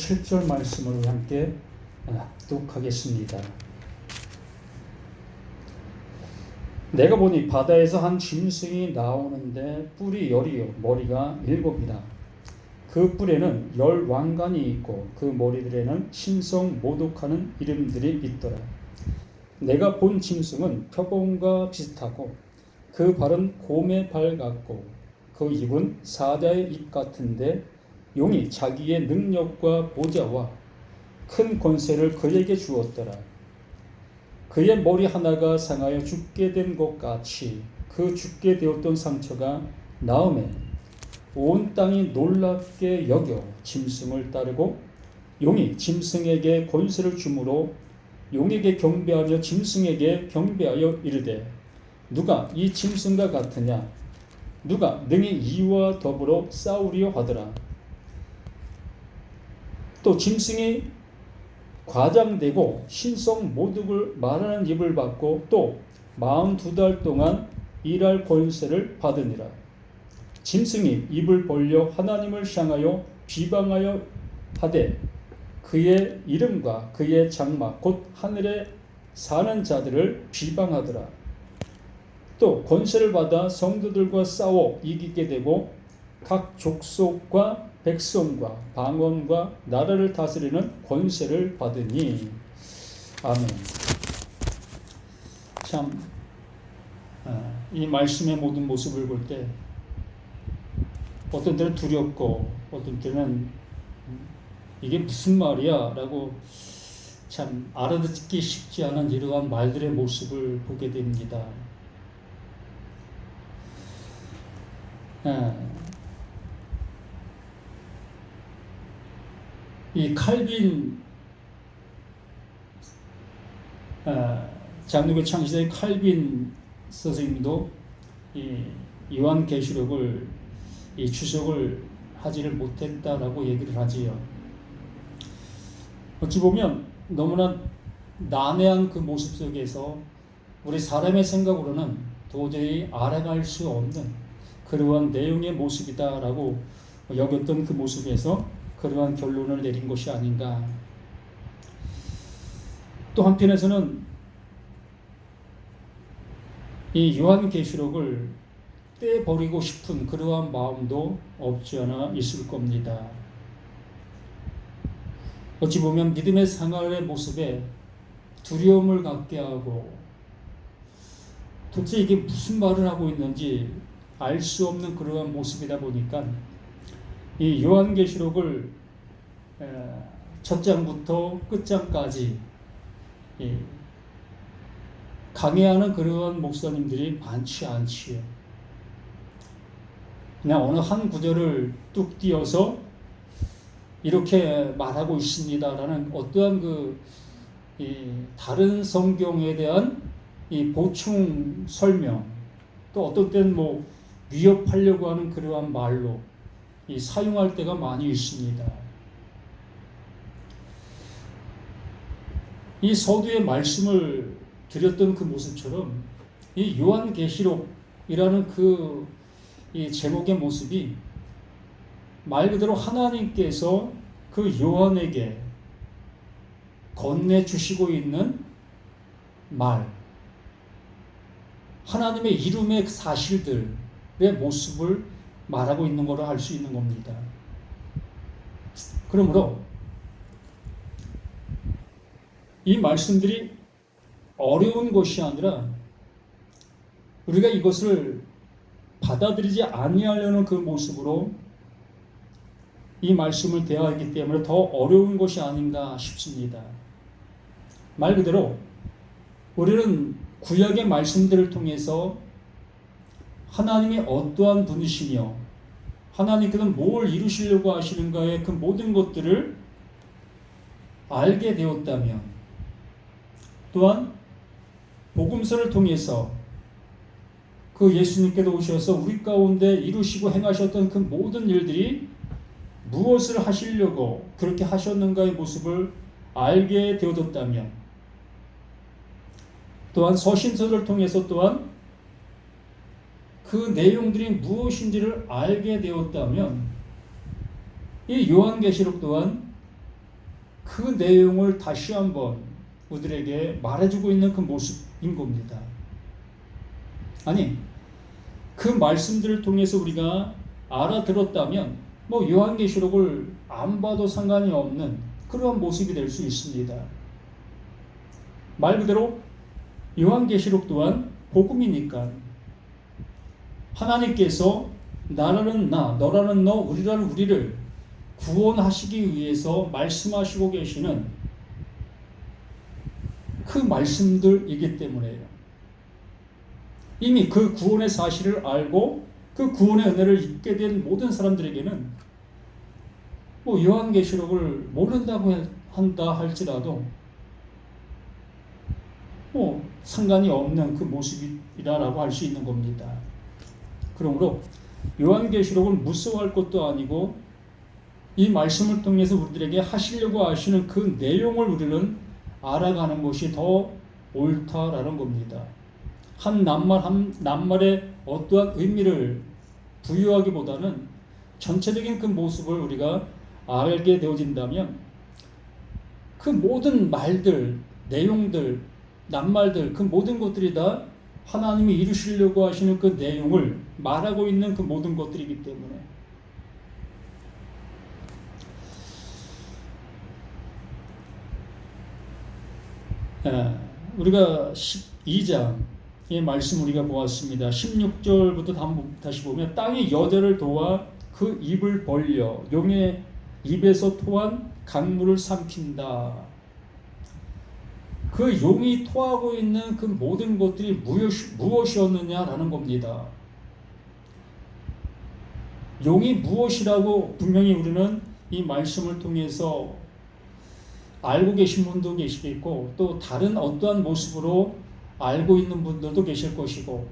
7절 말씀을 함께 묵독하겠습니다. 내가 보니 바다에서 한 짐승이 나오는데 뿔이 10이요 머리가 7이라. 그 뿔에는 10 왕관이 있고 그 머리들에는 신성 모독하는 이름들이 있더라. 내가 본 짐승은 표범과 비슷하고 그 발은 곰의 발 같고 그 입은 사자의 입 같은데 용이 자기의 능력과 보좌와 큰 권세를 그에게 주었더라. 그의 머리 하나가 상하여 죽게 된 것 같이 그 죽게 되었던 상처가 나음에 온 땅이 놀랍게 여겨 짐승을 따르고 용이 짐승에게 권세를 주므로 용에게 경배하며 짐승에게 경배하여 이르되 누가 이 짐승과 같으냐 누가 능히 이와 더불어 싸우리요 하더라. 또 짐승이 과장되고 신성 모독을 말하는 입을 받고 또 42달 동안 일할 권세를 받으니라. 짐승이 입을 벌려 하나님을 향하여 비방하여 하되 그의 이름과 그의 장막 곧 하늘에 사는 자들을 비방하더라. 또 권세를 받아 성도들과 싸워 이기게 되고 각 족속과 백성과 방언과 나라를 다스리는 권세를 받으니. 아멘. 참, 이 말씀의 모든 모습을 볼 때 어떤 때는 두렵고 어떤 때는 이게 무슨 말이야 라고 참 알아듣기 쉽지 않은 이러한 말들의 모습을 보게 됩니다. 이 칼빈 장로교 창시자의 칼빈 선생님도 이 요한계시록을 이 주석을 하지를 못했다라고 얘기를 하지요. 어찌 보면 너무나 난해한 그 모습 속에서 우리 사람의 생각으로는 도저히 알아갈 수 없는 그러한 내용의 모습이다라고 여겼던 그 모습에서 그러한 결론을 내린 것이 아닌가. 또 한편에서는 이 요한계시록을 떼버리고 싶은 그러한 마음도 없지 않아 있을 겁니다. 어찌 보면 믿음의 생활의 모습에 두려움을 갖게 하고 도대체 이게 무슨 말을 하고 있는지 알 수 없는 그러한 모습이다 보니까 이 요한계시록을 첫 장부터 끝장까지 강해하는 그러한 목사님들이 많지 않지요. 그냥 어느 한 구절을 뚝 띄어서 이렇게 말하고 있습니다라는 어떠한 다른 성경에 대한 이 보충 설명, 또 어떤 때는 위협하려고 하는 그러한 말로 사용할 때가 많이 있습니다. 이 서두에 말씀을 드렸던 그 모습처럼 이 요한계시록이라는 이 제목의 모습이 말 그대로 하나님께서 그 요한에게 건네주시고 있는 말, 하나님의 이름의 사실들의 모습을 말하고 있는 것을 알 수 있는 겁니다. 그러므로 이 말씀들이 어려운 것이 아니라 우리가 이것을 받아들이지 아니하려는 그 모습으로 이 말씀을 대하기 때문에 더 어려운 것이 아닌가 싶습니다. 말 그대로 우리는 구약의 말씀들을 통해서 하나님이 어떠한 분이시며 하나님께서 뭘 이루시려고 하시는가의 그 모든 것들을 알게 되었다면, 또한 복음서를 통해서 그 예수님께서 오셔서 우리 가운데 이루시고 행하셨던 그 모든 일들이 무엇을 하시려고 그렇게 하셨는가의 모습을 알게 되어졌다면, 또한 서신서를 통해서 또한 그 내용들이 무엇인지를 알게 되었다면 이 요한계시록 또한 그 내용을 다시 한번 우리들에게 말해주고 있는 그 모습인 겁니다. 아니, 그 말씀들을 통해서 우리가 알아들었다면 뭐 요한계시록을 안 봐도 상관이 없는 그러한 모습이 될 수 있습니다. 말 그대로 요한계시록 또한 복음이니까 하나님께서 나라는 나, 너라는 너, 우리라는 우리를 구원하시기 위해서 말씀하시고 계시는 그 말씀들이기 때문에요. 이미 그 구원의 사실을 알고 그 구원의 은혜를 입게 된 모든 사람들에게는 뭐 요한계시록을 모른다고 한다 할지라도 뭐 상관이 없는 그 모습이라고 할 수 있는 겁니다. 그러므로 요한계시록은 무서워할 것도 아니고 이 말씀을 통해서 우리들에게 하시려고 하시는 그 내용을 우리는 알아가는 것이 더 옳다라는 겁니다. 한 낱말에 어떠한 의미를 부여하기보다는 전체적인 그 모습을 우리가 알게 되어진다면 그 모든 말들, 내용들, 낱말들, 그 모든 것들이 다 하나님이 이루시려고 하시는 그 내용을 말하고 있는 그 모든 것들이기 때문에 우리가 12장의 말씀 우리가 보았습니다. 16절부터 다시 보면 땅이 여자를 도와 그 입을 벌려 용의 입에서 토한 강물을 삼킨다. 그 용이 토하고 있는 그 모든 것들이 무엇이었느냐라는 겁니다. 용이 무엇이라고 분명히 우리는 이 말씀을 통해서 알고 계신 분도 계시겠고 또 다른 어떠한 모습으로 알고 있는 분들도 계실 것이고,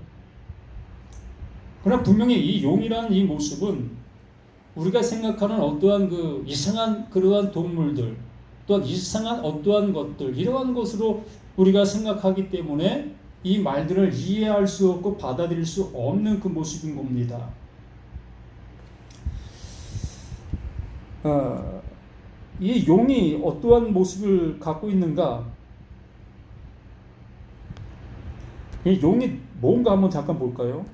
그러나 분명히 이 용이라는 이 모습은 우리가 생각하는 어떠한 그 이상한 그러한 동물들 또한 이상한 어떠한 것들 이러한 것으로 우리가 생각하기 때문에 이 말들을 이해할 수 없고 받아들일 수 없는 그 모습인 겁니다. 이 용이 어떠한 모습을 갖고 있는가? 이 용이 뭔가 한번 잠깐 볼까요?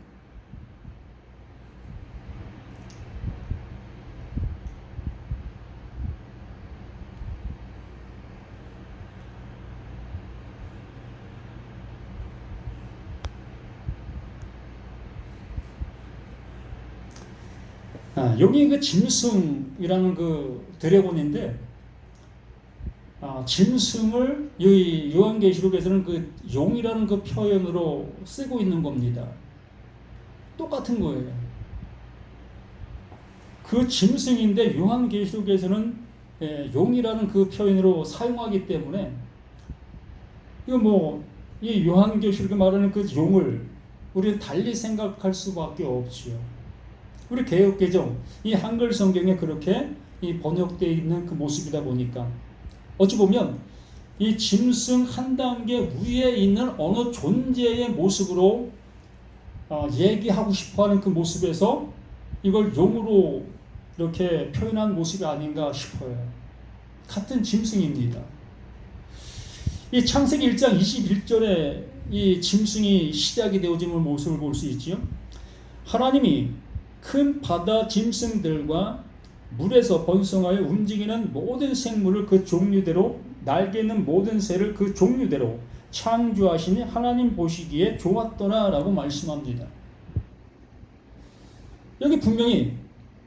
용이 그 짐승이라는 그 드래곤인데, 짐승을 이 요한계시록에서는 그 용이라는 그 표현으로 쓰고 있는 겁니다. 똑같은 거예요. 그 짐승인데 요한계시록에서는 용이라는 그 표현으로 사용하기 때문에 이거 뭐 이 요한계시록에 말하는 그 용을 우리는 달리 생각할 수밖에 없지요. 우리 개역개정 이 한글 성경에 그렇게 이 번역되어 있는 그 모습이다 보니까 어찌 보면 이 짐승 한 단계 위에 있는 어느 존재의 모습으로 얘기하고 싶어하는 그 모습에서 이걸 용으로 이렇게 표현한 모습이 아닌가 싶어요. 같은 짐승입니다. 이 창세기 1장 21절에 이 짐승이 시작이 되어지는 모습을 볼 수 있지요. 하나님이 큰 바다 짐승들과 물에서 번성하여 움직이는 모든 생물을 그 종류대로 날개 있는 모든 새를 그 종류대로 창조하시니 하나님 보시기에 좋았더라 라고 말씀합니다. 여기 분명히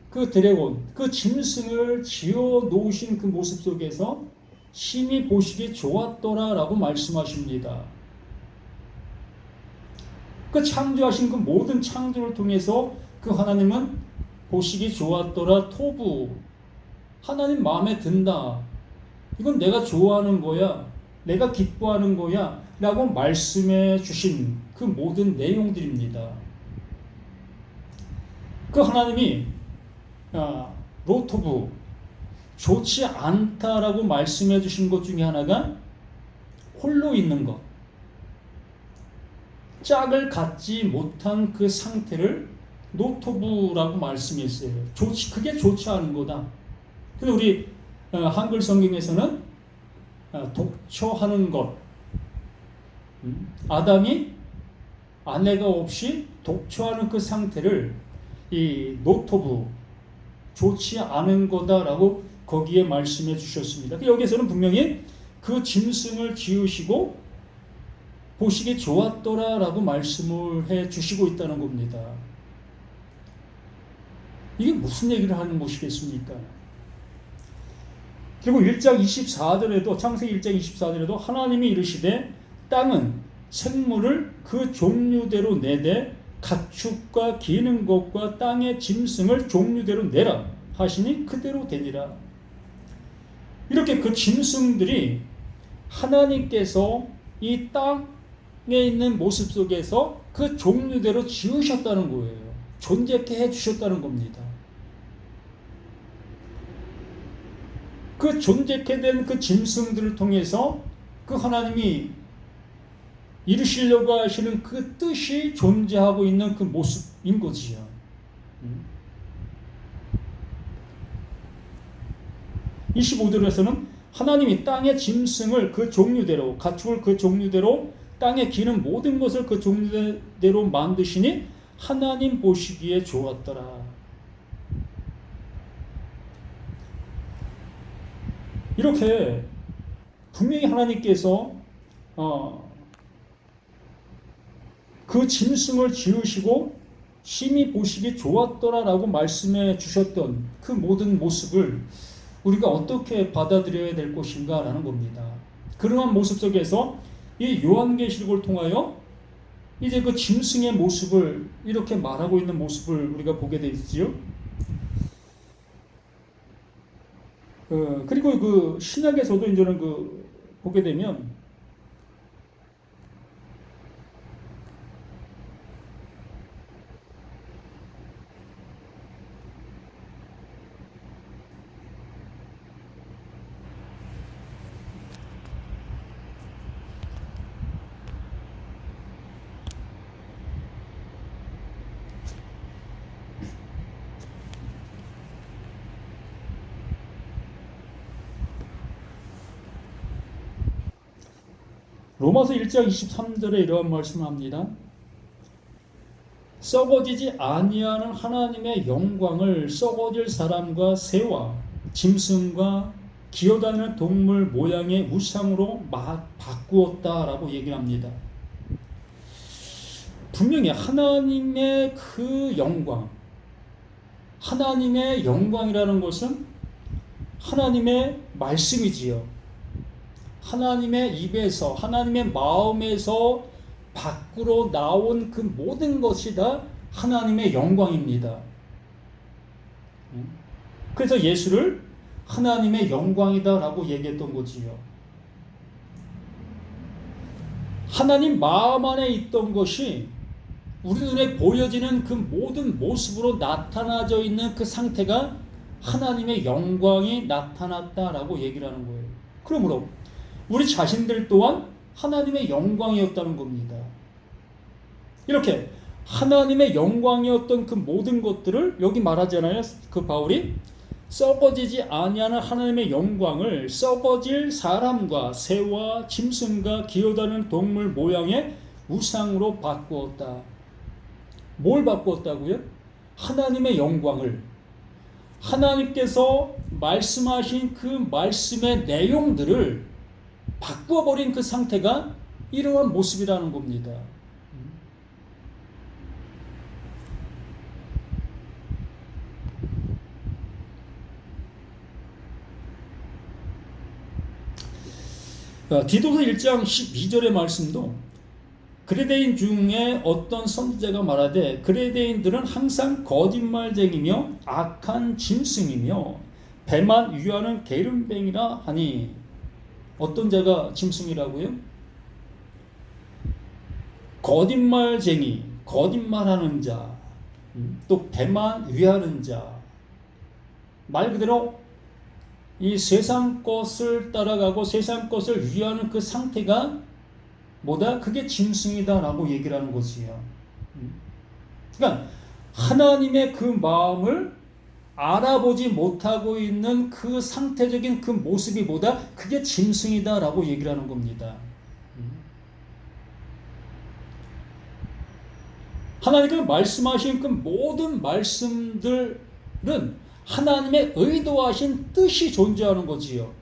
그 드래곤, 그 짐승을 지어 놓으신 그 모습 속에서 심히 보시기에 좋았더라 라고 말씀하십니다. 그 창조하신 그 모든 창조를 통해서 그 하나님은 보시기 좋았더라 토부, 하나님 마음에 든다, 이건 내가 좋아하는 거야, 내가 기뻐하는 거야 라고 말씀해 주신 그 모든 내용들입니다. 그 하나님이 로토부, 좋지 않다라고 말씀해 주신 것 중에 하나가 홀로 있는 것, 짝을 갖지 못한 그 상태를 노토부라고 말씀했어요. 그게 좋지 않은 거다. 근데 우리 한글 성경에서는 독초하는 것. 아담이 아내가 없이 독초하는 그 상태를 이 노토부, 좋지 않은 거다라고 거기에 말씀해 주셨습니다. 여기서는 분명히 그 짐승을 지으시고 보시기 좋았더라라고 말씀을 해 주시고 있다는 겁니다. 이게 무슨 얘기를 하는 것이겠습니까? 그리고 1장 24절에도 창세기 1장 24절에도 하나님이 이르시되 땅은 생물을 그 종류대로 내되 가축과 기는 것과 땅의 짐승을 종류대로 내라 하시니 그대로 되니라. 이렇게 그 짐승들이 하나님께서 이 땅에 있는 모습 속에서 그 종류대로 지으셨다는 거예요. 존재케 해주셨다는 겁니다. 그 존재케 된 그 짐승들을 통해서 그 하나님이 이루시려고 하시는 그 뜻이 존재하고 있는 그 모습인 거지요. 25절에서는 하나님이 땅의 짐승을 그 종류대로, 가축을 그 종류대로, 땅에 기는 모든 것을 그 종류대로 만드시니 하나님 보시기에 좋았더라. 이렇게 분명히 하나님께서 그 짐승을 지으시고 심히 보시기 좋았더라라고 말씀해 주셨던 그 모든 모습을 우리가 어떻게 받아들여야 될 것인가라는 겁니다. 그러한 모습 속에서 이 요한계시록을 통하여 이제 그 짐승의 모습을 이렇게 말하고 있는 모습을 우리가 보게 되지요. 그리고 그 신약에서도 이제는 보게 되면 로마서 1장 23절에 이러한 말씀을 합니다. 썩어지지 아니하는 하나님의 영광을 썩어질 사람과 새와 짐승과 기어다니는 동물 모양의 우상으로 바꾸었다라고 얘기를 합니다. 분명히 하나님의 그 영광, 하나님의 영광이라는 것은 하나님의 말씀이지요. 하나님의 입에서, 하나님의 마음에서 밖으로 나온 그 모든 것이 다 하나님의 영광입니다. 그래서 예수를 하나님의 영광이다라고 얘기했던 거지요. 하나님 마음 안에 있던 것이 우리 눈에 보여지는 그 모든 모습으로 나타나져 있는 그 상태가 하나님의 영광이 나타났다라고 얘기를 하는 거예요. 그러므로 우리 자신들 또한 하나님의 영광이었다는 겁니다. 이렇게 하나님의 영광이었던 그 모든 것들을 여기 말하잖아요. 그 바울이 썩어지지 아니하는 하나님의 영광을 썩어질 사람과 새와 짐승과 기어다니는 동물 모양의 우상으로 바꾸었다. 뭘 바꾸었다고요? 하나님의 영광을, 하나님께서 말씀하신 그 말씀의 내용들을 바꾸어버린 그 상태가 이러한 모습이라는 겁니다. 디도서 1장 12절의 말씀도 그레데인 중에 어떤 선지자가 말하되 그레데인들은 항상 거짓말쟁이며 악한 짐승이며 배만 위하는 게으름뱅이라 하니. 어떤 자가 짐승이라고요? 거짓말쟁이, 거짓말하는 자, 또 배만 위하는 자. 말 그대로 이 세상 것을 따라가고 세상 것을 위하는 그 상태가 뭐다? 그게 짐승이다라고 얘기를 하는 것이에요. 그러니까 하나님의 그 마음을 알아보지 못하고 있는 그 상태적인 그 모습이 뭐다? 그게 짐승이다라고 얘기를 하는 겁니다. 하나님께서 말씀하신 그 모든 말씀들은 하나님의 의도하신 뜻이 존재하는 거지요.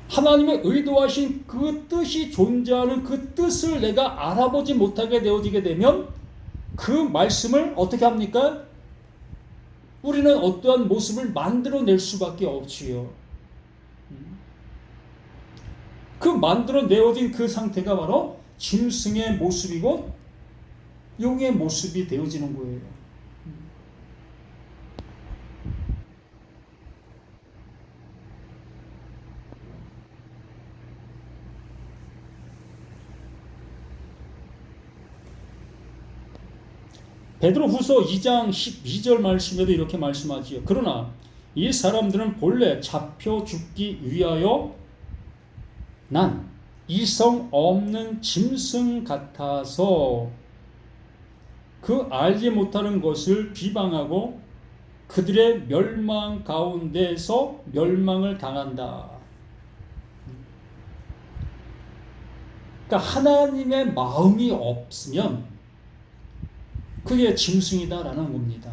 하나님의 의도하신 그 뜻이 존재하는 그 뜻을 내가 알아보지 못하게 되어지게 되면 그 말씀을 어떻게 합니까? 우리는 어떠한 모습을 만들어낼 수밖에 없지요. 그 만들어내어진 그 상태가 바로 짐승의 모습이고 용의 모습이 되어지는 거예요. 베드로후서 2장 12절 말씀에도 이렇게 말씀하지요. 그러나 이 사람들은 본래 잡혀 죽기 위하여 난 이성 없는 짐승 같아서 그 알지 못하는 것을 비방하고 그들의 멸망 가운데서 멸망을 당한다. 그러니까 하나님의 마음이 없으면 그게 짐승이다라는 겁니다.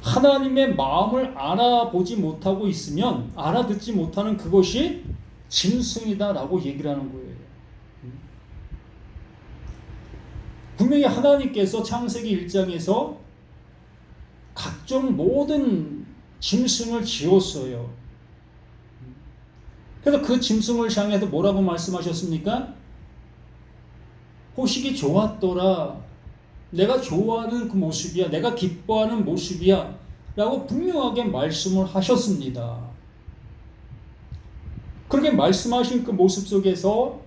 하나님의 마음을 알아보지 못하고 있으면 알아듣지 못하는 그것이 짐승이다라고 얘기를 하는 거예요. 분명히 하나님께서 창세기 1장에서 각종 모든 짐승을 지었어요. 그래서 그 짐승을 향해서 뭐라고 말씀하셨습니까? 호식이 좋았더라. 내가 좋아하는 그 모습이야. 내가 기뻐하는 모습이야. 라고 분명하게 말씀을 하셨습니다. 그렇게 말씀하신 그 모습 속에서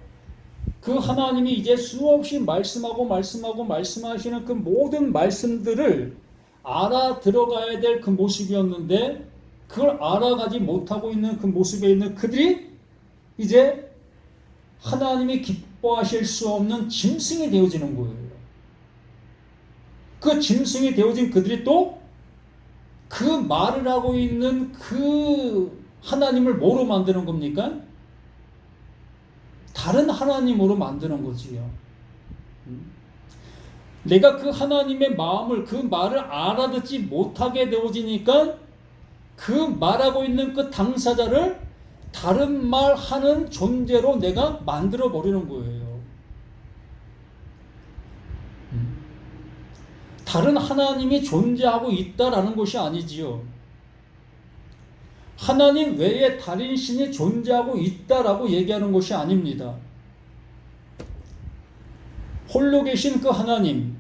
그 하나님이 이제 수없이 말씀하시는 그 모든 말씀들을 알아들어가야 될 그 모습이었는데 그걸 알아가지 못하고 있는 그 모습에 있는 그들이 이제 하나님이 기뻐하실 수 없는 짐승이 되어지는 거예요. 그 짐승이 되어진 그들이 또 그 말을 하고 있는 그 하나님을 뭐로 만드는 겁니까? 다른 하나님으로 만드는 거지요. 내가 그 하나님의 마음을, 그 말을 알아듣지 못하게 되어지니까 그 말하고 있는 그 당사자를 다른 말 하는 존재로 내가 만들어 버리는 거예요. 다른 하나님이 존재하고 있다라는 것이 아니지요. 하나님 외에 다른 신이 존재하고 있다라고 얘기하는 것이 아닙니다. 홀로 계신 그 하나님,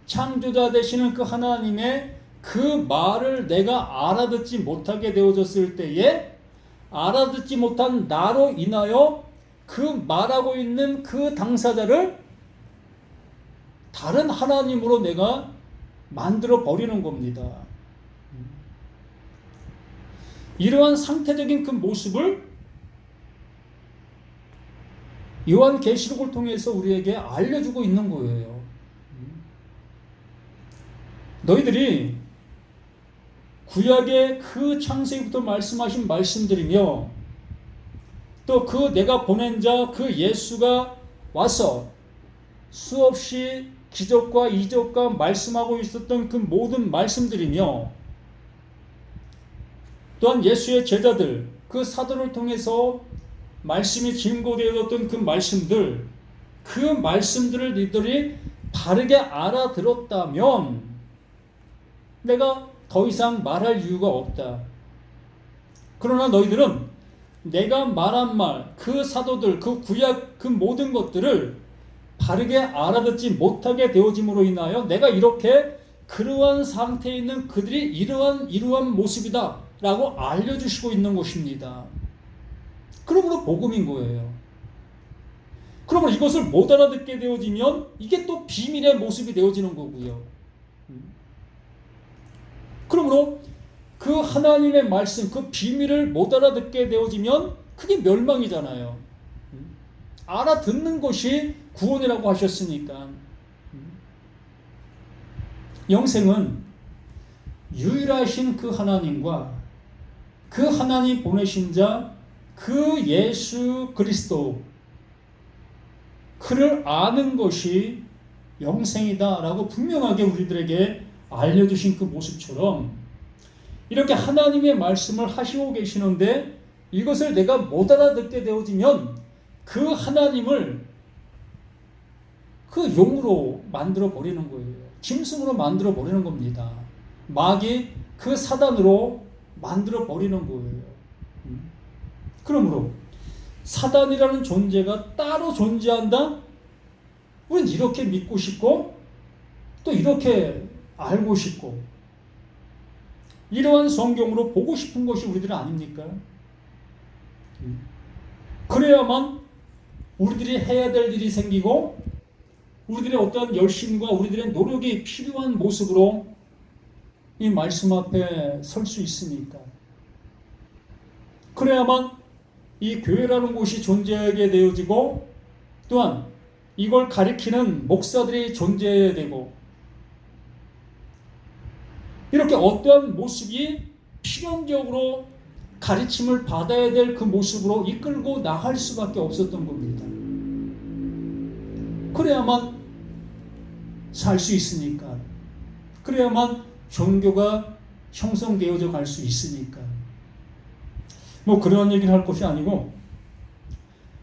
창조자 되시는 그 하나님의 그 말을 내가 알아듣지 못하게 되어졌을 때에 알아듣지 못한 나로 인하여 그 말하고 있는 그 당사자를 다른 하나님으로 내가 만들어 버리는 겁니다. 이러한 상태적인 그 모습을 요한계시록을 통해서 우리에게 알려주고 있는 거예요. 너희들이 구약의 그 창세기부터 말씀하신 말씀들이며 또 그 내가 보낸 자 그 예수가 와서 수없이 기적과 이적과 말씀하고 있었던 그 모든 말씀들이며 또한 예수의 제자들 그 사도를 통해서 말씀이 증거되었던 그 말씀들 그 말씀들을 너희들이 바르게 알아들었다면 내가 더 이상 말할 이유가 없다. 그러나 너희들은 내가 말한 말, 그 사도들, 그 구약, 그 모든 것들을 바르게 알아듣지 못하게 되어짐으로 인하여 내가 이렇게 그러한 상태에 있는 그들이 이러한 모습이다 라고 알려주시고 있는 것입니다. 그러므로 복음인 거예요. 그러므로 이것을 못 알아듣게 되어지면 이게 또 비밀의 모습이 되어지는 거고요. 그러므로 그 하나님의 말씀, 그 비밀을 못 알아듣게 되어지면 그게 멸망이잖아요. 알아듣는 것이 구원이라고 하셨으니까. 영생은 유일하신 그 하나님과 그 하나님 보내신 자 그 예수 그리스도 그를 아는 것이 영생이다라고 분명하게 우리들에게 알려주신 그 모습처럼 이렇게 하나님의 말씀을 하시고 계시는데 이것을 내가 못 알아듣게 되어지면 그 하나님을 그 용으로 만들어 버리는 거예요. 짐승으로 만들어 버리는 겁니다. 마귀 그 사단으로 만들어 버리는 거예요. 그러므로 사단이라는 존재가 따로 존재한다? 우리는 이렇게 믿고 싶고 또 이렇게 알고 싶고 이러한 성경으로 보고 싶은 것이 우리들 아닙니까? 그래야만 우리들이 해야 될 일이 생기고 우리들의 어떠한 열심과 우리들의 노력이 필요한 모습으로 이 말씀 앞에 설 수 있으니까. 그래야만 이 교회라는 곳이 존재하게 되어지고 또한 이걸 가리키는 목사들이 존재해야 되고 이렇게 어떠한 모습이 필연적으로 가르침을 받아야 될 그 모습으로 이끌고 나갈 수밖에 없었던 겁니다. 그래야만 살 수 있으니까. 그래야만 종교가 형성되어져 갈 수 있으니까. 뭐 그런 얘기를 할 것이 아니고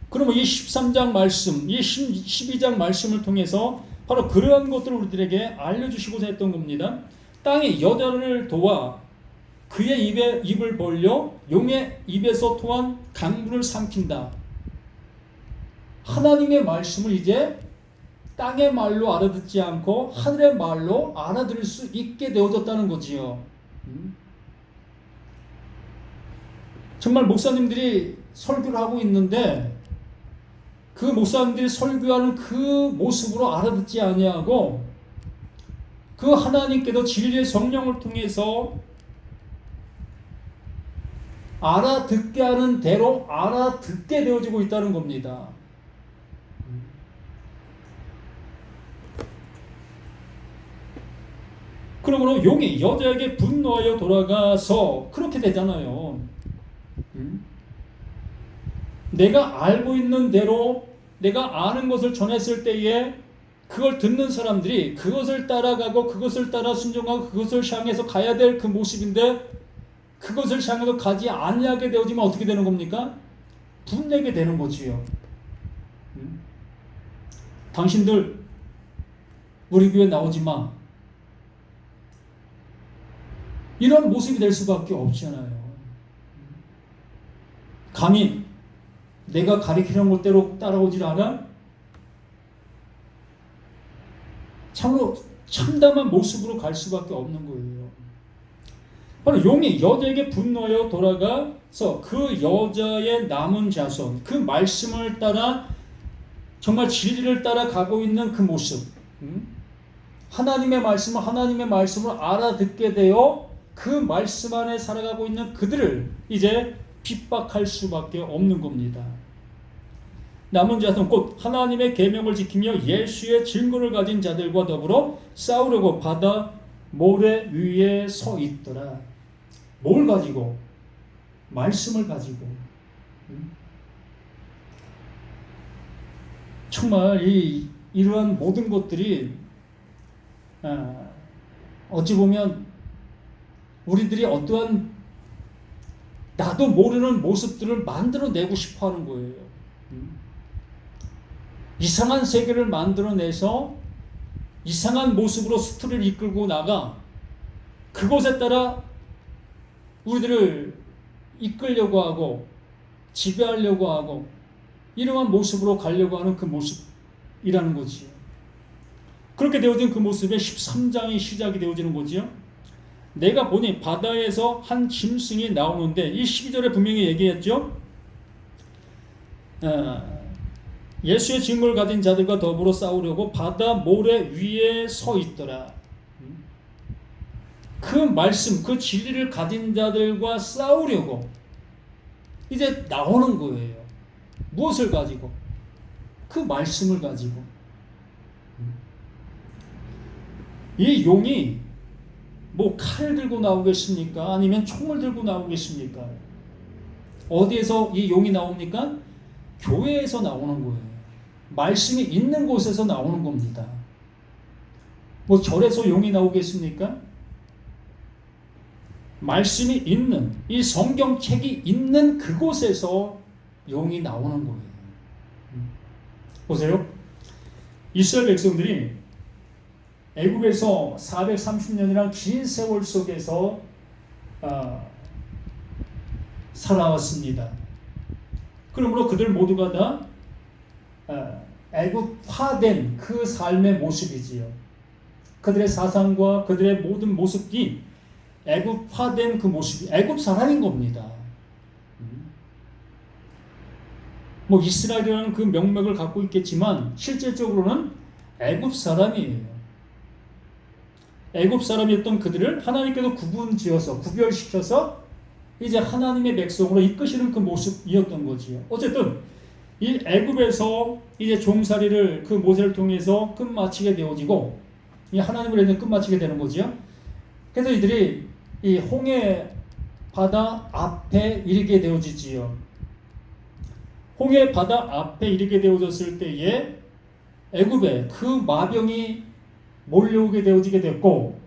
그러면 이 13장 말씀, 이 12장 말씀을 통해서 바로 그러한 것들을 우리들에게 알려주시고자 했던 겁니다. 땅이 여자를 도와 그의 입을 벌려 용의 입에서 토한 강물을 삼킨다. 하나님의 말씀을 이제 땅의 말로 알아듣지 않고 하늘의 말로 알아들을 수 있게 되어졌다는 거지요. 정말 목사님들이 설교를 하고 있는데 그 목사님들이 설교하는 그 모습으로 알아듣지 아니하고 그 하나님께서 진리의 성령을 통해서 알아듣게 하는 대로 알아듣게 되어지고 있다는 겁니다. 그러므로 용이 여자에게 분노하여 돌아가서 그렇게 되잖아요. 내가 알고 있는 대로 내가 아는 것을 전했을 때에 그걸 듣는 사람들이 그것을 따라가고 그것을 따라 순종하고 그것을 향해서 가야 될 그 모습인데 그것을 향해서 가지 아니하게 되어지면 어떻게 되는 겁니까? 분내게 되는 거지요. 당신들 우리 교회 나오지 마. 이런 모습이 될 수밖에 없잖아요. 감히 내가 가리키는 것대로 따라오질 않아? 참으로 참담한 모습으로 갈 수밖에 없는 거예요. 바로 용이 여자에게 분노하여 돌아가서 그 여자의 남은 자손, 그 말씀을 따라 정말 진리를 따라 가고 있는 그 모습, 하나님의 말씀을 알아듣게 되어 그 말씀 안에 살아가고 있는 그들을 이제 핍박할 수밖에 없는 겁니다. 남은 자손 곧 하나님의 계명을 지키며 예수의 증거를 가진 자들과 더불어 싸우려고 바다 모래 위에 서 있더라. 뭘 가지고? 말씀을 가지고. 정말 이러한 모든 것들이 어찌 보면 우리들이 어떠한 나도 모르는 모습들을 만들어내고 싶어하는 거예요. 이상한 세계를 만들어내서 이상한 모습으로 스토리를 이끌고 나가 그것에 따라 우리들을 이끌려고 하고 지배하려고 하고 이러한 모습으로 가려고 하는 그 모습이라는 거지요. 그렇게 되어진 그 모습의 13장이 시작이 되어지는 거지요. 내가 보니 바다에서 한 짐승이 나오는데 이 12절에 분명히 얘기했죠. 예수의 증거를 가진 자들과 더불어 싸우려고 바다 모래 위에 서 있더라. 그 말씀, 그 진리를 가진 자들과 싸우려고 이제 나오는 거예요. 무엇을 가지고? 그 말씀을 가지고. 이 용이 뭐 칼을 들고 나오겠습니까? 아니면 총을 들고 나오겠습니까? 어디에서 이 용이 나옵니까? 교회에서 나오는 거예요. 말씀이 있는 곳에서 나오는 겁니다. 뭐 절에서 용이 나오겠습니까? 말씀이 있는, 이 성경책이 있는 그곳에서 용이 나오는 거예요. 보세요. 이스라엘 백성들이 애굽에서 430년이란 긴 세월 속에서 살아왔습니다. 그러므로 그들 모두가 다 애굽화된 그 삶의 모습이지요. 그들의 사상과 그들의 모든 모습이 애굽화된 그 모습이 애굽 사람인 겁니다. 뭐 이스라엘이라는 그 명맥을 갖고 있겠지만 실질적으로는 애굽 사람이에요. 애굽 사람이었던 그들을 하나님께서 구분지어서 구별시켜서 이제 하나님의 백성으로 이끄시는 그 모습이었던 거지요. 어쨌든 이 애굽에서 이제 종살이를 그 모세를 통해서 끝마치게 되어지고 이 하나님을 이제 끝마치게 되는 거지요. 그래서 이들이 이 홍해 바다 앞에 이르게 되어지지요. 홍해 바다 앞에 이르게 되어졌을 때에 애굽에 그 마병이 몰려오게 되어지게 됐고,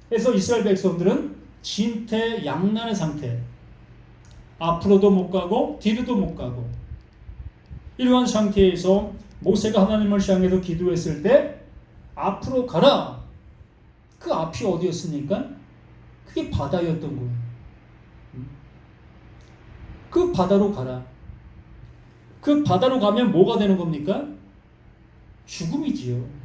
그래서 이스라엘 백성들은 진퇴양난의 상태, 앞으로도 못 가고 뒤로도 못 가고, 이러한 상태에서 모세가 하나님을 향해서 기도했을 때 앞으로 가라. 그 앞이 어디였습니까? 그게 바다였던 거예요. 그 바다로 가라. 그 바다로 가면 뭐가 되는 겁니까? 죽음이지요.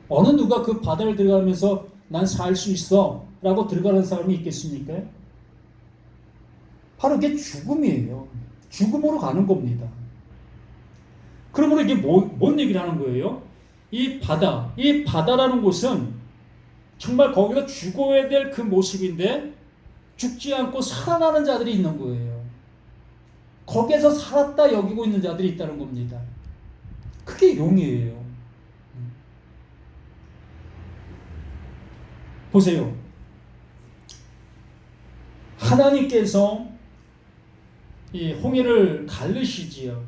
어느 누가 그 바다를 들어가면서 난 살 수 있어 라고 들어가는 사람이 있겠습니까? 바로 이게 죽음이에요. 죽음으로 가는 겁니다. 그러므로 이게 뭔 얘기를 하는 거예요? 이 바다라는 곳은 정말 거기서 죽어야 될 그 모습인데 죽지 않고 살아나는 자들이 있는 거예요. 거기에서 살았다 여기고 있는 자들이 있다는 겁니다. 그게 용이에요. 보세요. 하나님께서 이 홍해를 가르시지요.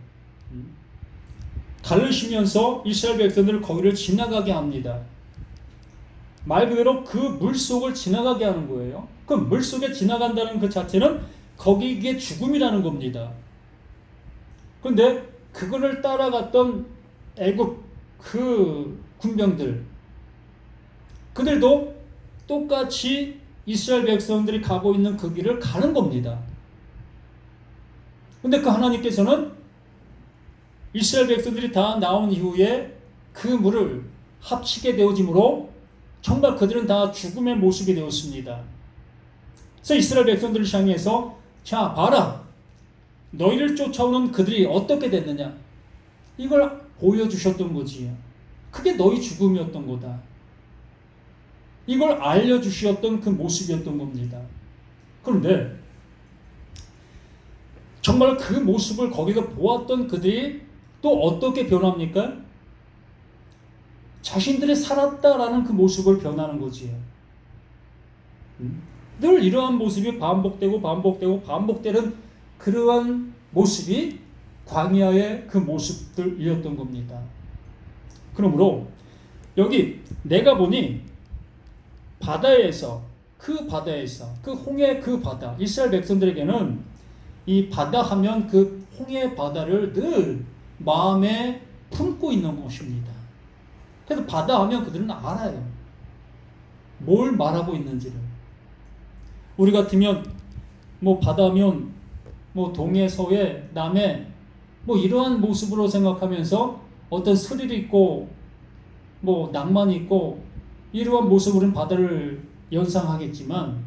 가르시면서 이스라엘 백성들을 거기를 지나가게 합니다. 말 그대로 그 물속을 지나가게 하는 거예요. 그 물속에 지나간다는 그 자체는 거기에 죽음이라는 겁니다. 그런데 그거를 따라갔던 애굽 그 군병들, 그들도 똑같이 이스라엘 백성들이 가고 있는 그 길을 가는 겁니다. 그런데 그 하나님께서는 이스라엘 백성들이 다 나온 이후에 그 물을 합치게 되어지므로 정말 그들은 다 죽음의 모습이 되었습니다. 그래서 이스라엘 백성들을 향해서 자 봐라, 너희를 쫓아오는 그들이 어떻게 됐느냐, 이걸 보여주셨던 거지요. 그게 너희 죽음이었던 거다. 이걸 알려주셨던 그 모습이었던 겁니다. 그런데 정말 그 모습을 거기서 보았던 그들이 또 어떻게 변합니까? 자신들이 살았다라는 그 모습을 변하는 거지요. 늘 이러한 모습이 반복되는 그러한 모습이 광야의 그 모습들이었던 겁니다. 그러므로 여기 내가 보니 바다에서 그 홍해 그 바다, 이스라엘 백성들에게는 이 바다 하면 그 홍해 바다를 늘 마음에 품고 있는 것입니다. 그래서 바다 하면 그들은 알아요. 뭘 말하고 있는지를. 우리 같으면 뭐 바다 하면 뭐 동해, 서해, 남해 뭐 이러한 모습으로 생각하면서 어떤 스릴 있고 뭐 낭만이 있고 이러한 모습으로는 바다를 연상하겠지만,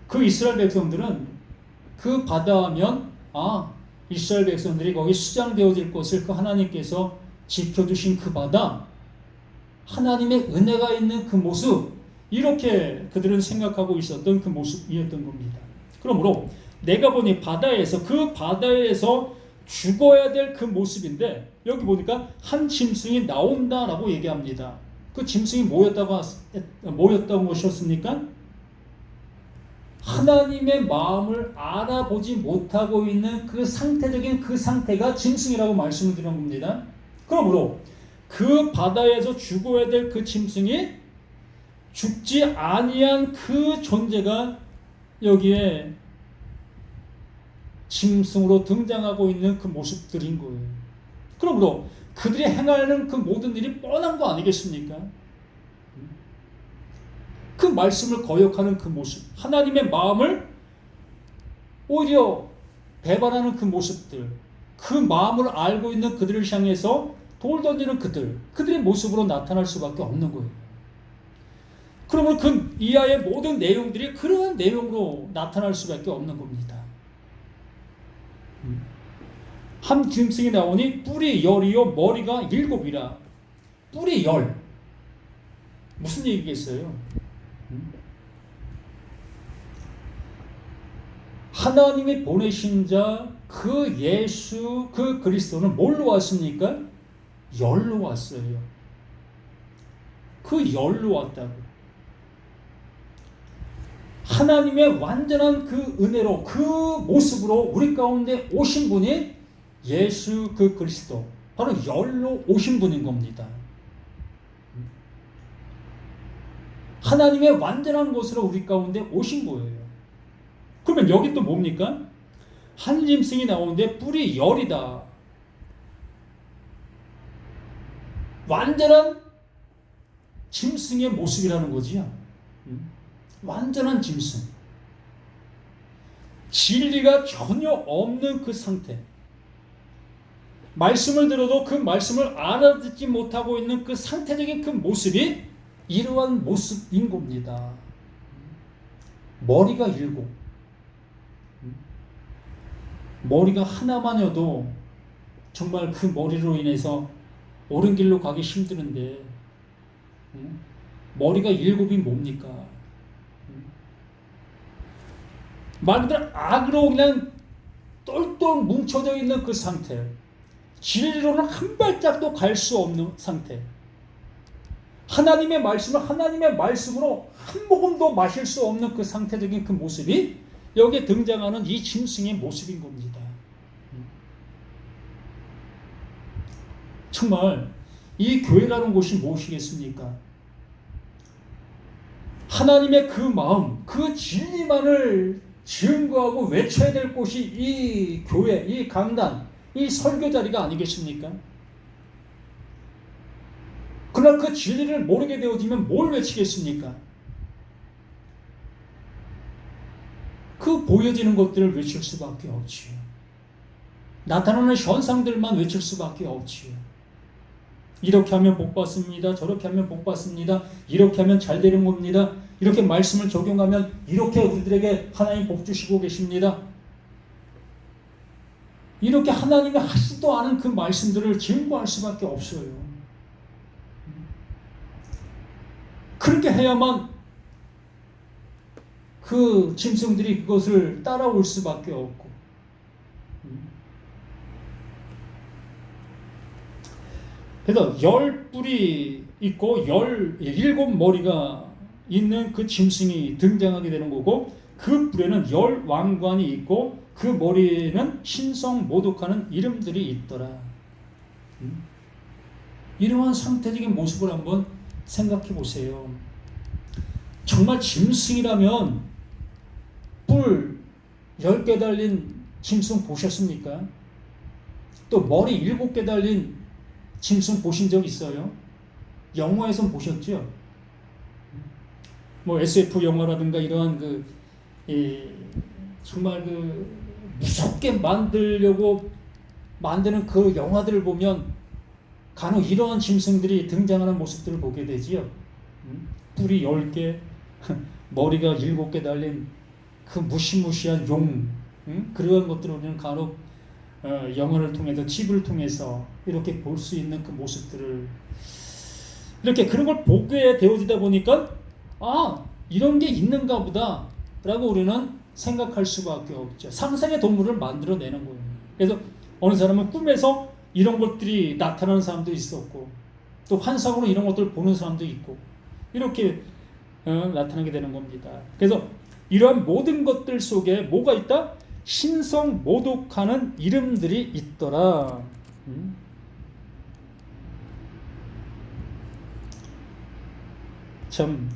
그 이스라엘 백성들은 그 바다 하면 이스라엘 백성들이 거기 수장되어질 것을 그 하나님께서 지켜주신 그 바다, 하나님의 은혜가 있는 그 모습, 이렇게 그들은 생각하고 있었던 그 모습이었던 겁니다. 그러므로 내가 보니 그 바다에서 죽어야 될 그 모습인데, 여기 보니까 한 짐승이 나온다라고 얘기합니다. 그 짐승이 뭐였다고 보셨습니까? 하나님의 마음을 알아보지 못하고 있는 그 상태적인 그 상태가 짐승이라고 말씀을 드린 겁니다. 그러므로 그 바다에서 죽어야 될 그 짐승이 죽지 아니한 그 존재가 여기에 짐승으로 등장하고 있는 그 모습들인 거예요. 그러므로 그들이 행하는 그 모든 일이 뻔한 거 아니겠습니까? 그 말씀을 거역하는 그 모습, 하나님의 마음을 오히려 배반하는 그 모습들, 그 마음을 알고 있는 그들을 향해서 돌 던지는 그들의 모습으로 나타날 수밖에 없는 거예요. 그러면 그 이하의 모든 내용들이 그러한 내용으로 나타날 수밖에 없는 겁니다. 한 짐승이 나오니 뿔이 열이요 머리가 일곱이라. 뿔이 열. 무슨 얘기겠어요? 하나님이 보내신 자 그 예수 그 그리스도는 뭘로 왔습니까? 열로 왔어요. 그 열로 왔다고. 하나님의 완전한 그 은혜로 그 모습으로 우리 가운데 오신 분이 예수 그 그리스도, 바로 열로 오신 분인 겁니다. 하나님의 완전한 것으로 우리 가운데 오신 거예요. 그러면 여기 또 뭡니까? 한 짐승이 나오는데 뿔이 열이다. 완전한 짐승의 모습이라는 거지요. 완전한 짐승. 진리가 전혀 없는 그 상태. 말씀을 들어도 그 말씀을 알아듣지 못하고 있는 그 상태적인 그 모습이 이러한 모습인 겁니다. 머리가 일곱. 머리가 하나만여도 정말 그 머리로 인해서 옳은 길로 가기 힘드는데 머리가 일곱이 뭡니까? 말 그대로 악으로 그냥 똘똘 뭉쳐져 있는 그 상태, 진리로는 한 발짝도 갈 수 없는 상태, 하나님의 말씀을 하나님의 말씀으로 한 모금도 마실 수 없는 그 상태적인 그 모습이 여기에 등장하는 이 짐승의 모습인 겁니다. 정말 이 교회라는 곳이 무엇이겠습니까? 하나님의 그 마음, 그 진리만을 증거하고 외쳐야 될 곳이 이 교회, 이 강단, 이 설교 자리가 아니겠습니까? 그러나 그 진리를 모르게 되어지면 뭘 외치겠습니까? 그 보여지는 것들을 외칠 수밖에 없지요. 나타나는 현상들만 외칠 수밖에 없지요. 이렇게 하면 복 받습니다. 저렇게 하면 복 받습니다. 이렇게 하면 잘 되는 겁니다. 이렇게 말씀을 적용하면 이렇게 우리들에게 하나님 복 주시고 계십니다. 이렇게 하나님이 하지도 않은 그 말씀들을 증거할 수밖에 없어요. 그렇게 해야만 그 짐승들이 그것을 따라올 수밖에 없고, 그래서 10뿔이 있고 17머리가 있는 그 짐승이 등장하게 되는 거고, 그 뿔에는 10왕관이 있고 그 머리에는 신성 모독하는 이름들이 있더라. 이러한 상태적인 모습을 한번 생각해 보세요. 정말 짐승이라면 뿔 10개 달린 짐승 보셨습니까? 또 머리 7개 달린 짐승 보신 적 있어요? 영화에서 보셨죠? 뭐 SF 영화라든가 이러한 정말 무섭게 만들려고 만드는 그 영화들을 보면 간혹 이러한 짐승들이 등장하는 모습들을 보게 되지요. 뿔이 10개, 머리가 7개 달린 그 무시무시한 용, 그런 것들을 우리는 간혹 영화를 통해서, TV를 통해서 이렇게 볼 수 있는 그 모습들을, 이렇게 그런 걸 보게 되어지다 보니까 이런 게 있는가 보다 라고 우리는 생각할 수밖에 없죠. 상상의 동물을 만들어내는 거예요. 그래서 어느 사람은 꿈에서 이런 것들이 나타나는 사람도 있었고, 또 환상으로 이런 것들을 보는 사람도 있고 이렇게 나타나게 되는 겁니다. 그래서 이러한 모든 것들 속에 뭐가 있다? 신성 모독하는 이름들이 있더라. 참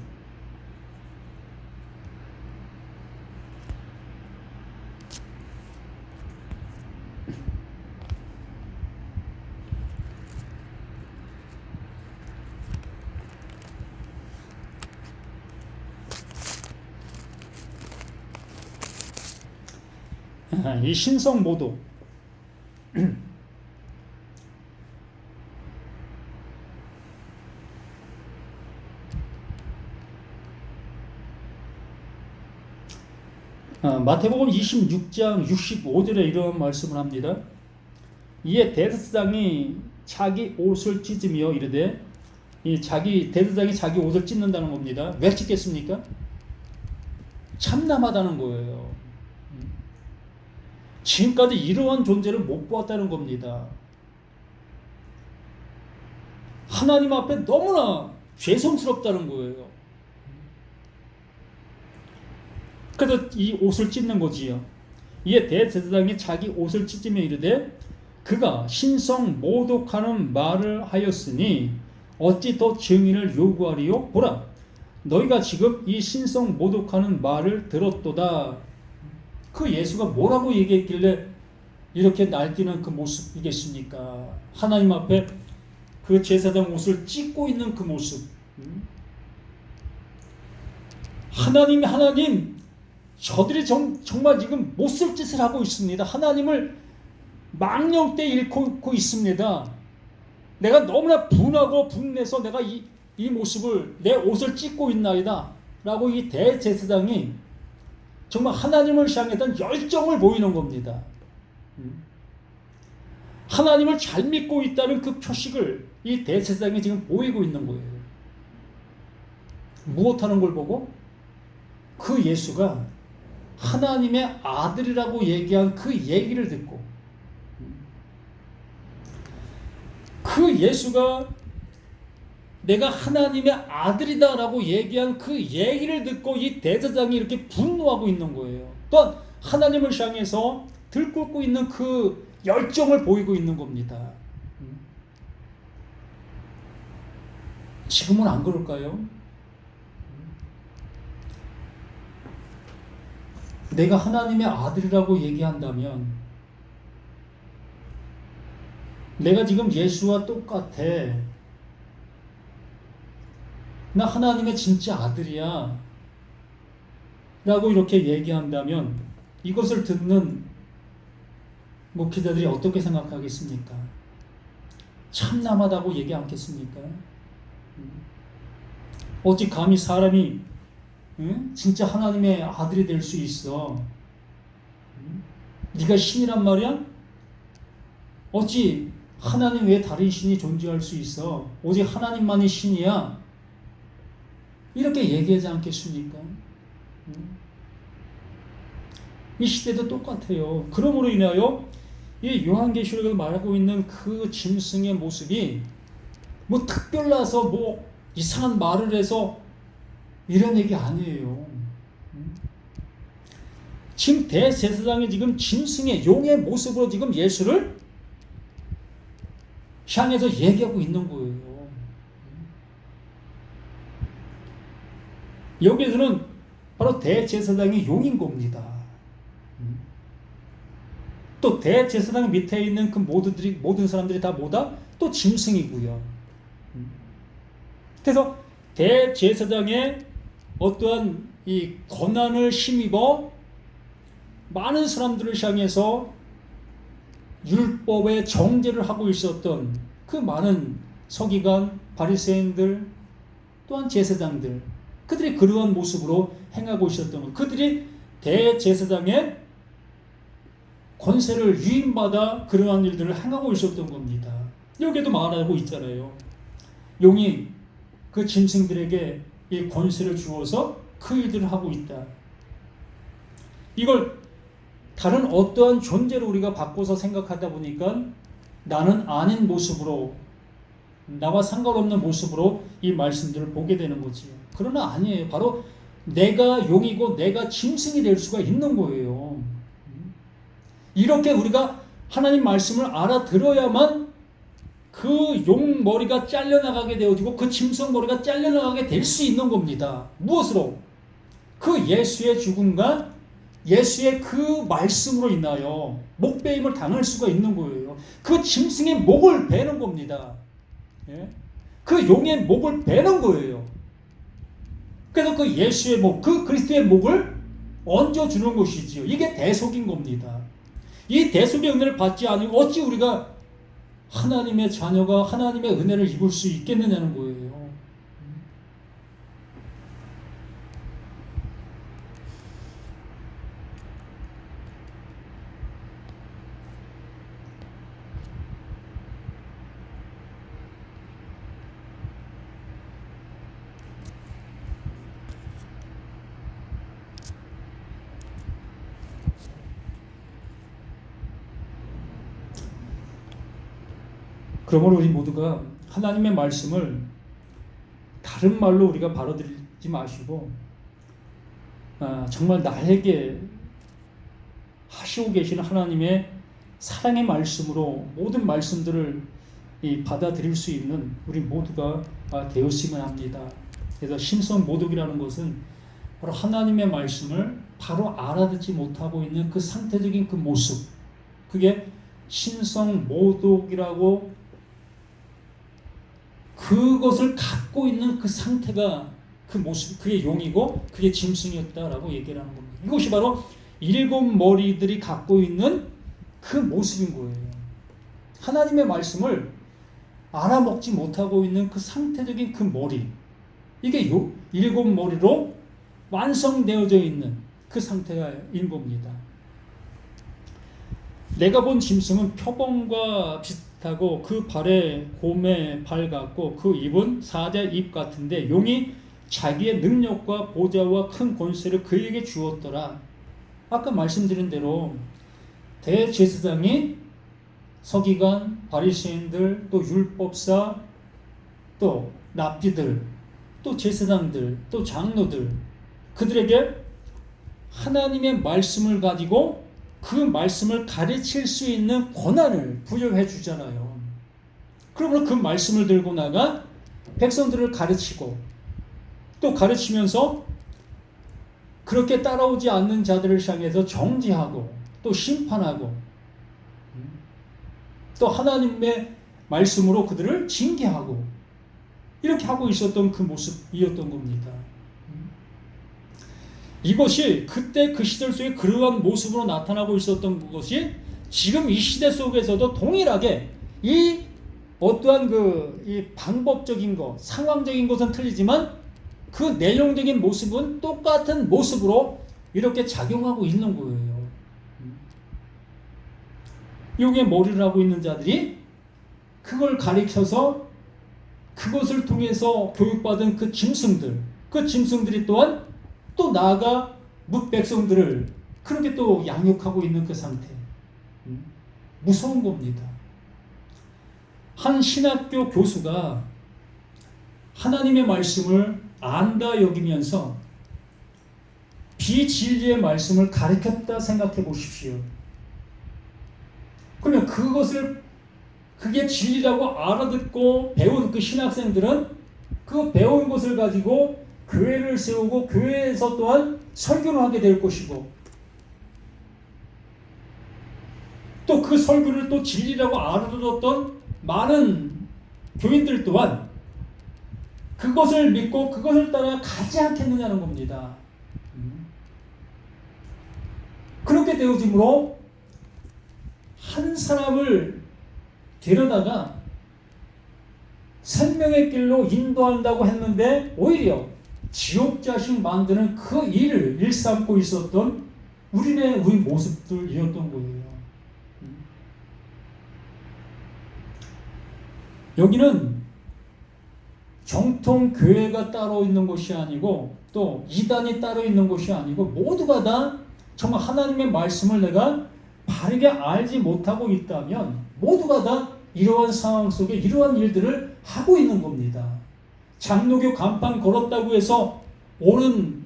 이 신성 모독 마태복음 26장 65절에 이런 말씀을 합니다. 이에 대제사장이 자기 옷을 찢으며 이르되, 대제사장이 자기 옷을 찢는다는 겁니다. 왜 찢겠습니까? 참남하다는 거예요. 지금까지 이러한 존재를 못 보았다는 겁니다. 하나님 앞에 너무나 죄송스럽다는 거예요. 그래서 이 옷을 찢는 거지요. 이에 대제사장이 자기 옷을 찢으며 이르되 그가 신성 모독하는 말을 하였으니 어찌 더 증인을 요구하리요? 보라, 너희가 지금 이 신성 모독하는 말을 들었도다. 그 예수가 뭐라고 얘기했길래 이렇게 날뛰는 그 모습이겠습니까? 하나님 앞에 그 제사장 옷을 찢고 있는 그 모습. 하나님, 저들이 정말 지금 못쓸 짓을 하고 있습니다. 하나님을 망령되이 잃고 있습니다. 내가 너무나 분하고 분내서 내가 이 모습을, 내 옷을 찢고 있나이다 라고 이 대제사장이 정말 하나님을 향했던 열정을 보이는 겁니다. 하나님을 잘 믿고 있다는 그 표식을 이 대제사장이 지금 보이고 있는 거예요. 무엇하는 걸 보고? 그 예수가 하나님의 아들이라고 얘기한 그 얘기를 듣고, 그 예수가 내가 하나님의 아들이다라고 얘기한 그 얘기를 듣고 이 대제사장이 이렇게 분노하고 있는 거예요. 또한 하나님을 향해서 들끓고 있는 그 열정을 보이고 있는 겁니다. 지금은 안 그럴까요? 내가 하나님의 아들이라고 얘기한다면 내가 지금 예수와 똑같아, 나 하나님의 진짜 아들이야 라고 이렇게 얘기한다면 이것을 듣는 목회자들이 어떻게 생각하겠습니까? 참남하다고 얘기 않겠습니까? 어찌 감히 사람이 진짜 하나님의 아들이 될 수 있어? 네가 신이란 말이야? 어찌 하나님 외에 다른 신이 존재할 수 있어? 오직 하나님만이 신이야? 이렇게 얘기하지 않겠습니까? 이 시대도 똑같아요. 그러므로 인하여 이 요한계시록에서 말하고 있는 그 짐승의 모습이 뭐 특별나서 뭐 이상한 말을 해서 이런 얘기 아니에요. 지금 대제사장이 지금 짐승의 용의 모습으로 지금 예수를 향해서 얘기하고 있는 거예요. 여기에서는 바로 대제사장이 용인 겁니다. 또 대제사장 밑에 있는 그 모든 사람들이 다 뭐다? 또 짐승이고요. 그래서 대제사장의 어떠한 이 권한을 힘입어 많은 사람들을 향해서 율법의 정죄를 하고 있었던 그 많은 서기관, 바리새인들, 또한 제사장들, 그들이 그러한 모습으로 행하고 있었던 것, 그들이 대제사장의 권세를 위임받아 그러한 일들을 행하고 있었던 겁니다. 여기에도 말하고 있잖아요. 용이 그 짐승들에게 이 권세를 주어서 그 일들을 하고 있다. 이걸 다른 어떠한 존재로 우리가 바꿔서 생각하다 보니까 나는 아닌 모습으로 나와 상관없는 모습으로 이 말씀들을 보게 되는 거지요. 그러나 아니에요. 바로 내가 용이고 내가 짐승이 될 수가 있는 거예요. 이렇게 우리가 하나님 말씀을 알아들어야만 그 용 머리가 잘려나가게 되어지고 그 짐승 머리가 잘려나가게 될 수 있는 겁니다. 무엇으로? 그 예수의 죽음과 예수의 그 말씀으로 인하여 목베임을 당할 수가 있는 거예요. 그 짐승의 목을 베는 겁니다. 예? 그 용의 목을 베는 거예요. 그래서 그 예수의 목, 그 그리스도의 목을 얹어주는 것이지요. 이게 대속인 겁니다. 이 대속의 은혜를 받지 않으면 어찌 우리가 하나님의 자녀가 하나님의 은혜를 입을 수 있겠느냐는 거예요. 그러므로 우리 모두가 하나님의 말씀을 다른 말로 우리가 받아들이지 마시고 정말 나에게 하시고 계시는 하나님의 사랑의 말씀으로 모든 말씀들을 받아들일 수 있는 우리 모두가 되었으면 합니다. 그래서 신성모독이라는 것은 바로 하나님의 말씀을 바로 알아듣지 못하고 있는 그 상태적인 그 모습, 그게 신성모독이라고 그것을 갖고 있는 그 상태가 그 모습, 그게 용이고 그게 짐승이었다라고 얘기를 하는 겁니다. 이것이 바로 일곱 머리들이 갖고 있는 그 모습인 거예요. 하나님의 말씀을 알아먹지 못하고 있는 그 상태적인 그 머리, 이게 일곱 머리로 완성되어져 있는 그 상태인 겁니다. 내가 본 짐승은 표범과 비슷하고 그 발에 곰의 발 같고 그 입은 사자의 입 같은데 용이 자기의 능력과 보좌와 큰 권세를 그에게 주었더라. 아까 말씀드린 대로 대제사장이 서기관, 바리새인들, 또 율법사, 또 랍비들, 또 제사장들, 또 장로들, 그들에게 하나님의 말씀을 가지고 그 말씀을 가르칠 수 있는 권한을 부여해 주잖아요. 그러므로 그 말씀을 들고 나가 백성들을 가르치고 또 가르치면서 그렇게 따라오지 않는 자들을 향해서 정죄하고 또 심판하고 또 하나님의 말씀으로 그들을 징계하고 이렇게 하고 있었던 그 모습이었던 겁니다. 이것이 그때 그 시절 속에 그러한 모습으로 나타나고 있었던 것이 지금 이 시대 속에서도 동일하게 이 어떠한 이 방법적인 것, 상황적인 것은 틀리지만 그 내용적인 모습은 똑같은 모습으로 이렇게 작용하고 있는 거예요. 용의 머리를 하고 있는 자들이 그걸 가리켜서 그것을 통해서 교육받은 그 짐승들이 또한 또 나아가 뭇백성들을 그렇게 또 양육하고 있는 그 상태. 무서운 겁니다. 한 신학교 교수가 하나님의 말씀을 안다 여기면서 비진리의 말씀을 가르쳤다 생각해 보십시오. 그러면 그게 진리라고 알아듣고 배운 그 신학생들은 그 배운 것을 가지고 교회를 세우고 교회에서 또한 설교를 하게 될 것이고 또 그 설교를 또 진리라고 알아들었던 많은 교인들 또한 그것을 믿고 그것을 따라 가지 않겠느냐는 겁니다. 그렇게 되어짐으로 한 사람을 데려다가 생명의 길로 인도한다고 했는데 오히려 지옥 자식 만드는 그 일을 일삼고 있었던 우리 모습들이었던 거예요. 여기는 정통 교회가 따로 있는 것이 아니고 또 이단이 따로 있는 것이 아니고 모두가 다 정말 하나님의 말씀을 내가 바르게 알지 못하고 있다면 모두가 다 이러한 상황 속에 이러한 일들을 하고 있는 겁니다. 장로교 간판 걸었다고 해서 옳은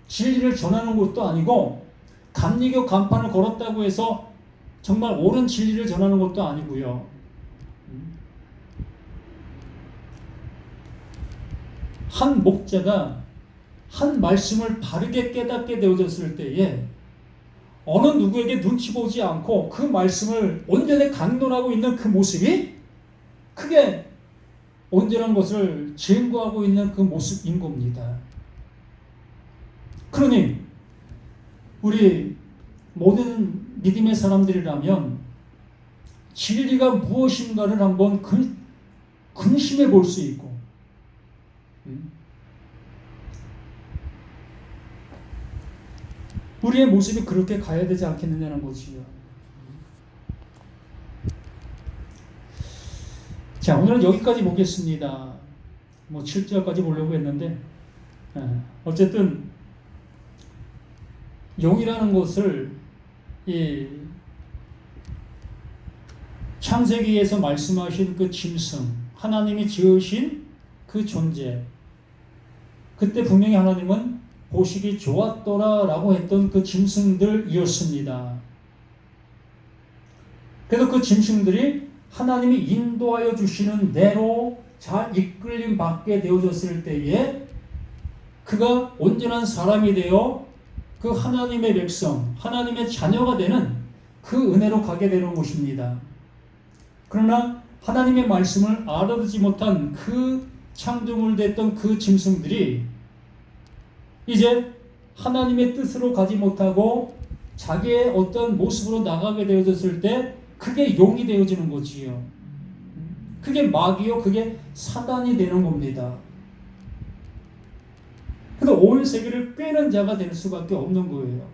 진리를 전하는 것도 아니고, 감리교 간판을 걸었다고 해서 정말 옳은 진리를 전하는 것도 아니고요. 한 목자가 한 말씀을 바르게 깨닫게 되어졌을 때에 어느 누구에게 눈치 보지 않고 그 말씀을 온전히 강론하고 있는 그 모습이 크게 온전한 것을 증거하고 있는 그 모습인 겁니다. 그러니 우리 모든 믿음의 사람들이라면 진리가 무엇인가를 한번 근심해 볼 수 있고, 우리의 모습이 그렇게 가야 되지 않겠느냐는 거지요. 자, 오늘은 여기까지 보겠습니다. 7절까지 보려고 했는데, 어쨌든 용이라는 것을 이 창세기에서 말씀하신 그 짐승, 하나님이 지으신 그 존재, 그때 분명히 하나님은 보시기 좋았더라라고 했던 그 짐승들이었습니다. 그래서 그 짐승들이 하나님이 인도하여 주시는 대로 잘 이끌림 받게 되어졌을 때에 그가 온전한 사람이 되어 그 하나님의 백성, 하나님의 자녀가 되는 그 은혜로 가게 되는 것입니다. 그러나 하나님의 말씀을 알아듣지 못한 그 창조물 됐던 그 짐승들이 이제 하나님의 뜻으로 가지 못하고 자기의 어떤 모습으로 나가게 되어졌을 때 그게 용이 되어지는 거지요. 그게 마귀요, 그게 사단이 되는 겁니다. 그래서 온 세계를 꿰는 자가 될 수밖에 없는 거예요.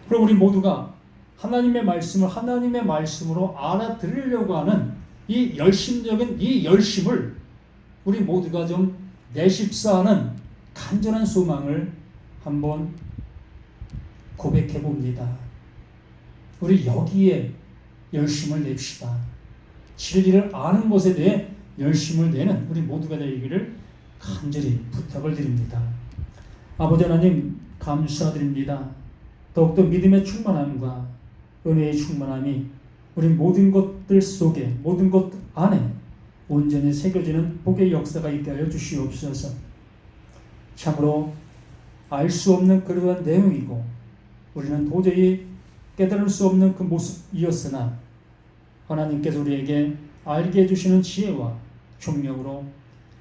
그리고 우리 모두가 하나님의 말씀을 하나님의 말씀으로 알아들으려고 하는 이 열심적인 이 열심을 우리 모두가 좀 내십사하는 간절한 소망을 한번 고백해 봅니다. 우리 여기에 열심을 냅시다. 진리를 아는 것에 대해 열심을 내는 우리 모두가 되기를 간절히 부탁을 드립니다. 아버지 하나님, 감사드립니다. 더욱더 믿음의 충만함과 은혜의 충만함이 우리 모든 것들 속에, 모든 것 안에 온전히 새겨지는 복의 역사가 있게 하여 주시옵소서. 참으로 알 수 없는 그러한 내용이고 우리는 도저히 깨달을 수 없는 그 모습이었으나 하나님께서 우리에게 알게 해주시는 지혜와 총력으로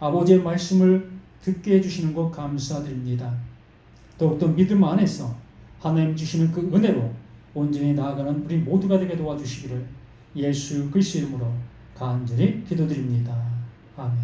아버지의 말씀을 듣게 해주시는 것 감사드립니다. 더욱더 믿음 안에서 하나님 주시는 그 은혜로 온전히 나아가는 우리 모두가 되게 도와주시기를 예수 그리스도 이름으로 간절히 기도드립니다. 아멘.